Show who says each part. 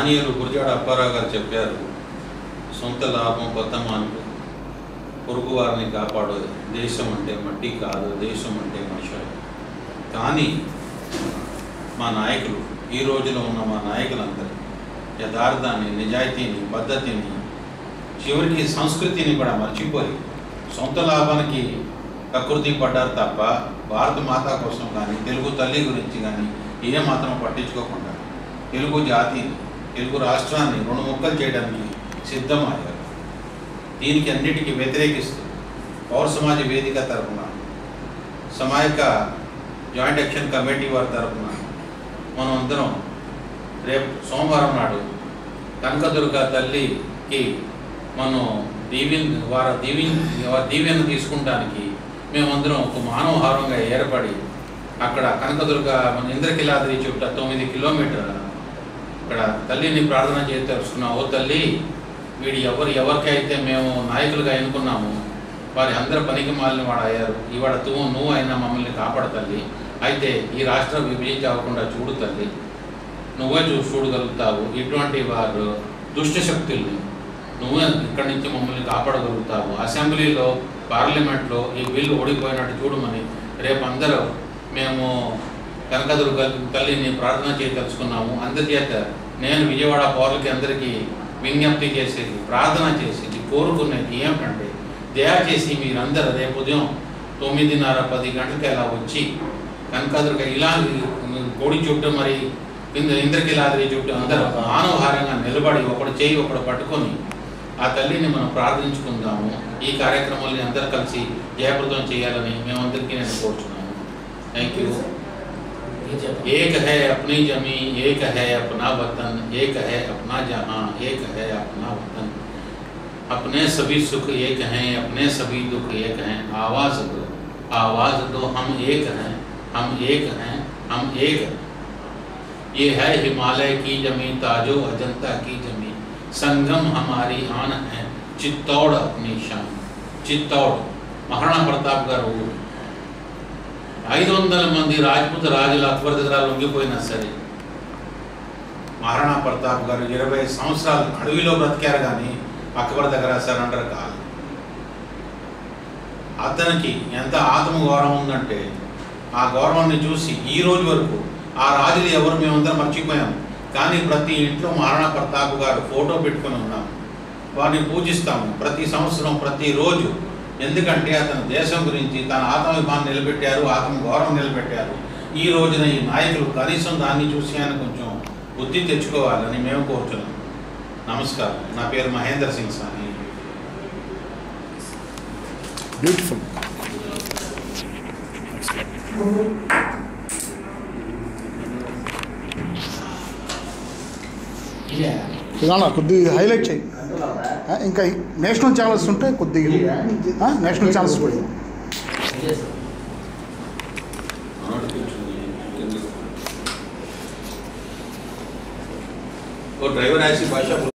Speaker 1: మాన్యులు గురజాడ అప్పారావు గారు చెప్పారు, సొంత లాభం కొత్త మానుకు, పొరుగు వారిని కాపాడదు. దేశం అంటే మట్టి కాదు, దేశం అంటే మనుషులు. కానీ మా నాయకులు, ఈ రోజులో ఉన్న మా నాయకులందరూ యథార్థాన్ని, నిజాయితీని, పద్ధతిని, చివరికి సంస్కృతిని కూడా మర్చిపోయి సొంత లాభానికి ప్రకృతి పడ్డారు తప్ప భారత మాత కోసం కానీ, తెలుగు తల్లి గురించి కానీ ఏ మాత్రం పట్టించుకోకుండా తెలుగు జాతిని, తెలుగు రాష్ట్రాన్ని రెండు ముక్కలు చేయడానికి సిద్ధమయ్యారు. దీనికి అన్నిటికీ వ్యతిరేకిస్తూ పౌర సమాజ వేదిక తరఫున, సమాయక జాయింట్ యాక్షన్ కమిటీ వారి తరఫున మనం అందరం రేపు సోమవారం నాడు కనకదుర్గ తల్లికి మనం వారి దీవెన తీసుకుంటానికి మేమందరం ఒక మానవహారంగా ఏర్పడి అక్కడ కనకదుర్గ మన ఇంద్రకిలాద్రి చుట్ట 9 కిలోమీటర్ల అక్కడ తల్లిని ప్రార్థన చేసి తెలుసుకున్నాం. ఓ తల్లి, వీడు ఎవరికైతే మేము నాయకులుగా ఎన్నుకున్నాము వారి అందరూ పనికి మాలిన వాడు అయ్యారు. ఇవాళ నువ్వు అయినా మమ్మల్ని కాపాడు తల్లి. అయితే ఈ రాష్ట్రం విభజించకుండా చూడు తల్లి, నువ్వే చూడగలుగుతావు. ఇటువంటి వారు దుష్ట శక్తుల్ని నువ్వే ఇక్కడి నుంచి మమ్మల్ని కాపాడగలుగుతావు. అసెంబ్లీలో, పార్లమెంట్లో ఈ బిల్లు ఓడిపోయినట్టు చూడమని రేపు అందరూ మేము కనకదుర్గ తల్లిని ప్రార్థన చేయదలుచుకున్నాము. అందుచేత నేను విజయవాడ పౌరులకి అందరికీ విజ్ఞప్తి చేసేది, ప్రార్థన చేసేది, కోరుకునేది ఏమిటంటే, దయచేసి మీరందరూ రేపు ఉదయం 9:30-10 గంటలకి అలా వచ్చి కనకదుర్గ ఇలా గుడి చుట్టూ మరి ఇంద్రకిలాద్రి చుట్టూ అందరూ మానవహారంగా నిలబడి ఒకడు చేయి ఒకడు పట్టుకొని ఆ తల్లిని మనం ప్రార్థించుకుందాము. ఈ కార్యక్రమాన్ని అందరూ కలిసి జయప్రదం చేయాలని మేమందరికీ నేను కోరుచున్నాను. Thank you. एक है अपनी जमी, एक है अपना वतन, एक है अपना जहां, एक है अपना वतन. अपने सभी सुख एक हैं, अपने सभी दुख एक हैं. आवाज़ दो हम एक हैं, हम एक हैं, हम एक हैं. ये है हिमालय की जमी, ताजो अजंता की जमी. संगम हमारी आन है, चित्तौड़ अपनी शान. चित्तौड़ महाराणा प्रताप गाరు 500 మంది రాజ్పుత రాజులు అక్బర్ దగ్గర లొంగిపోయినా సరే మహారాణా ప్రతాప్ గారు 20 సంవత్సరాలు అడవిలో బ్రతికారు కానీ అక్బర్ దగ్గర సరెండర్ కాదు. అతనికి ఎంత ఆత్మగౌరవం ఉందంటే ఆ గౌరవాన్ని చూసి ఈ రోజు వరకు ఆ రాజులు ఎవరు మేమందరం మర్చిపోయాం. కానీ ప్రతి ఇంట్లో మహారాణా ప్రతాప్ గారు ఫోటో పెట్టుకొని ఉన్నాం, వారిని పూజిస్తాము ప్రతి సంవత్సరం, ప్రతిరోజు. ఎందుకంటే అతను దేశం గురించి తన ఆత్మాభిమానం నిలబెట్టారు, ఆత్మగౌరవం నిలబెట్టారు. ఈ రోజున ఈ నాయకులు కనీసం దాన్ని చూసి ఆయన కొంచెం బుద్ధి తెచ్చుకోవాలని మేము కోరుతున్నాం. నమస్కారం. నా పేరు మహేంద్ర సింగ్ సాని.
Speaker 2: బ్యూటిఫుల్. ఇలా కొద్దిగా హైలైట్ చేయి. ఇంకా నేషనల్ ఛానల్స్ ఉంటాయి, కొద్దిగా నేషనల్ ఛానల్స్ కూడా.
Speaker 1: డ్రైవర్ యాసి భాష